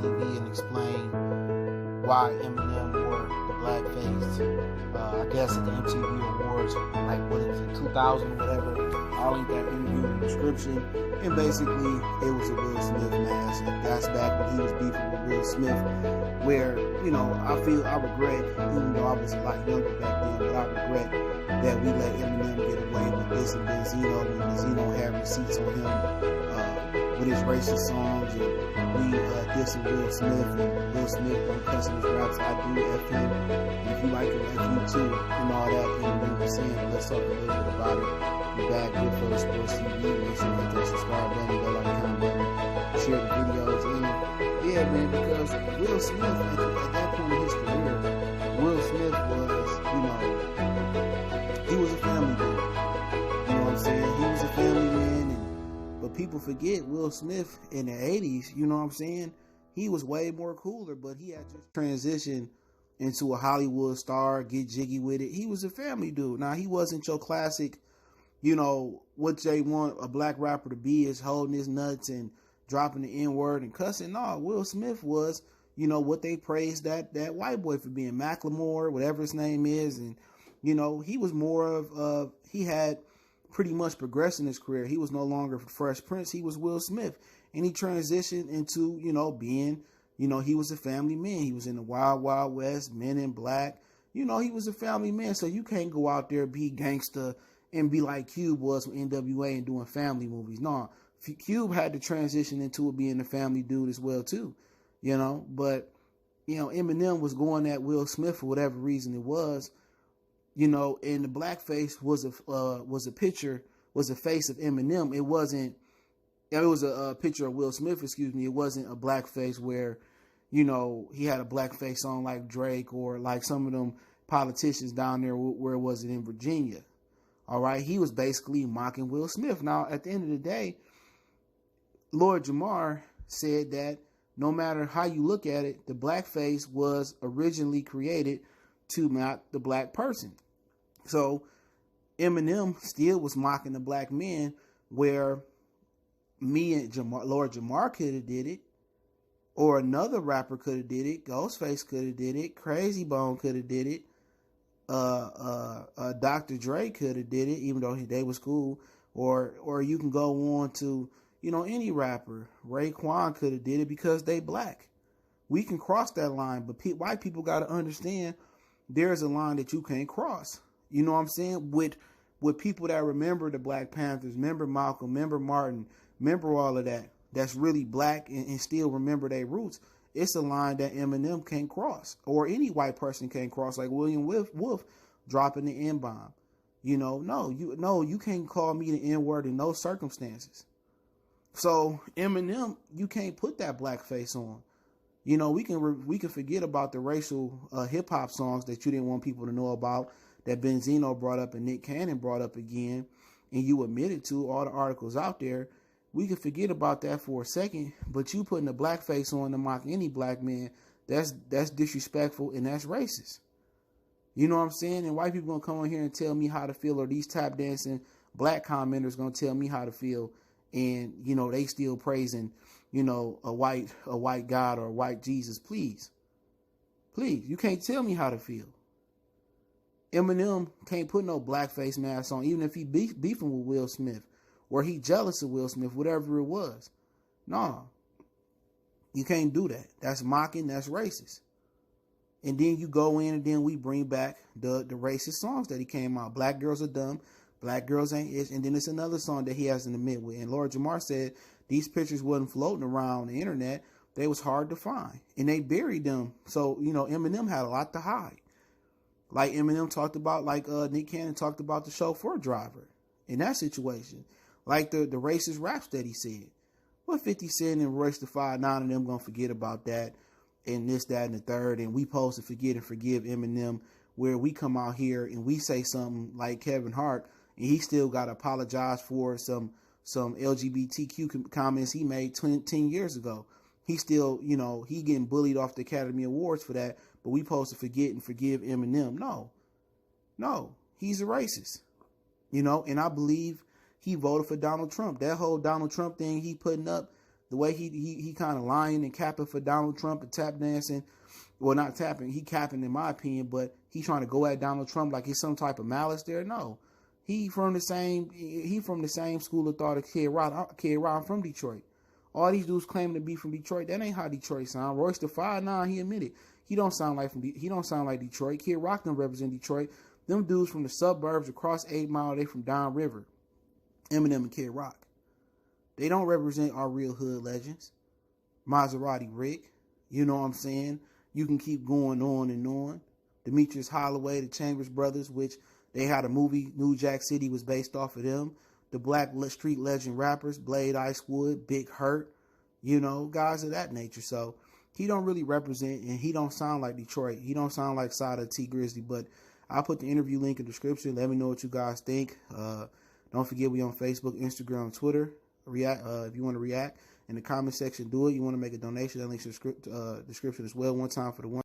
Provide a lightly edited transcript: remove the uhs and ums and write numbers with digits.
TV and explain why Eminem wore the blackface. I guess at the MTV Awards, like what is it, 2000 or whatever. I'll link that interview in the description. And basically, it was a Will Smith mask. And that's back when he was beefing with Will Smith, where, I regret, even though I was a lot younger back then, but I regret that we let Eminem get away with this and Benzino, and Benzino had receipts on him with his racist songs, and we dissing Will Smith, and Will Smith don't cuss in his raps. I do F him, and if you like it, F you too, and all that. Eminem was saying, let's talk a little bit about it. We're back here for the Sports TV. Make sure you hit that subscribe button, bell icon button, share the videos, and yeah, man, because Will Smith at that point in his career, Will Smith was, he was a family dude. You know what I'm saying? He was a family man, but people forget Will Smith in the 80s, you know what I'm saying? He was way more cooler, but he had just transitioned into a Hollywood star, get jiggy with it. He was a family dude. Now, he wasn't your classic, what they want a black rapper to be, is holding his nuts and dropping the N-word and cussing. No, Will Smith was, what they praised that white boy for being, Macklemore, whatever his name is. And, he was more of, he had pretty much progressed in his career. He was no longer Fresh Prince. He was Will Smith. And he transitioned into, being, he was a family man. He was in the Wild Wild West, Men in Black. He was a family man. So you can't go out there, be gangster, and be like Cube was with NWA and doing family movies. No, Cube had to transition into it being a family dude as well too, But Eminem was going at Will Smith for whatever reason it was, and the blackface was a picture, was a face of Eminem. It wasn't. It was a picture of Will Smith. Excuse me. It wasn't a blackface where, he had a blackface on like Drake or like some of them politicians down there where was it in Virginia. All right, he was basically mocking Will Smith. Now, at the end of the day, Lord Jamar said that no matter how you look at it, the blackface was originally created to mock the black person. So Eminem still was mocking the black man, where me and Lord Jamar could have did it, or another rapper could have did it. Ghostface could have did it. Crazy Bone could have did it. Dr. Dre could have did it, even though they was cool. Or you can go on to, any rapper. Raekwon could have did it because they black. We can cross that line, but white people got to understand there's a line that you can't cross. You know what I'm saying? With people that remember the Black Panthers, remember Malcolm, remember Martin, remember all of that, that's really black and still remember their roots. It's a line that Eminem can't cross, or any white person can't cross, like William Wolf dropping the N-bomb. You can't call me the N-word in no circumstances. So Eminem, you can't put that blackface on. We can forget about the racial hip hop songs that you didn't want people to know about, that Benzino brought up and Nick Cannon brought up again, and you admitted to all the articles out there. We can forget about that for a second, but you putting a blackface on to mock any black man, that's disrespectful and that's racist. You know what I'm saying? And white people gonna come on here and tell me how to feel, or these tap dancing black commenters gonna tell me how to feel, and they still praising, a white God or a white Jesus. Please, you can't tell me how to feel. Eminem can't put no blackface mask on, even if he beefing with Will Smith, or he jealous of Will Smith, whatever it was. No, you can't do that. That's mocking. That's racist. And then you go in and then we bring back the racist songs that he came out. Black girls are dumb. Black girls ain't it. And then it's another song that he has in the mid with. And Lord Jamar said these pictures wasn't floating around the internet. They was hard to find. And they buried them. So, Eminem had a lot to hide. Like Eminem talked about, like Nick Cannon talked about the chauffeur driver in that situation. Like the racist raps that he said. Well, 50 Cent and Royce the 5'9" of them gonna forget about that and this, that, and the third. And we supposed to forget and forgive Eminem, where we come out here and we say something like Kevin Hart and he still got to apologize for some LGBTQ comments he made 10 years ago. He still, he getting bullied off the Academy Awards for that, but we supposed to forget and forgive Eminem. No, he's a racist, and I believe he voted for Donald Trump. That whole Donald Trump thing he putting up, The way he kind of lying and capping for Donald Trump and tap dancing. Well, not tapping. He capping in my opinion, but he's trying to go at Donald Trump like he's some type of malice there. No. He from the same school of thought as Kid Rock. Kid Rock from Detroit. All these dudes claiming to be from Detroit. That ain't how Detroit sound. Royce the 5'9", he admitted he don't sound like Detroit. Kid Rock don't represent Detroit. Them dudes from the suburbs across 8 Mile, they from downriver. Eminem and Kid Rock. They don't represent our real hood legends. Maserati Rick. You know what I'm saying? You can keep going on and on. Demetrius Holloway, the Chambers Brothers, which they had a movie, New Jack City, was based off of them. The black street legend rappers, Blade Icewood, Big Hurt, you know, guys of that nature. So he don't really represent, and he don't sound like Detroit. He don't sound like Sada T Grizzly, but I'll put the interview link in the description. Let me know what you guys think. Don't forget we on Facebook, Instagram, Twitter. React if you want to react. In the comment section, do it. You want to make a donation, that link's in the description as well. One time for the one.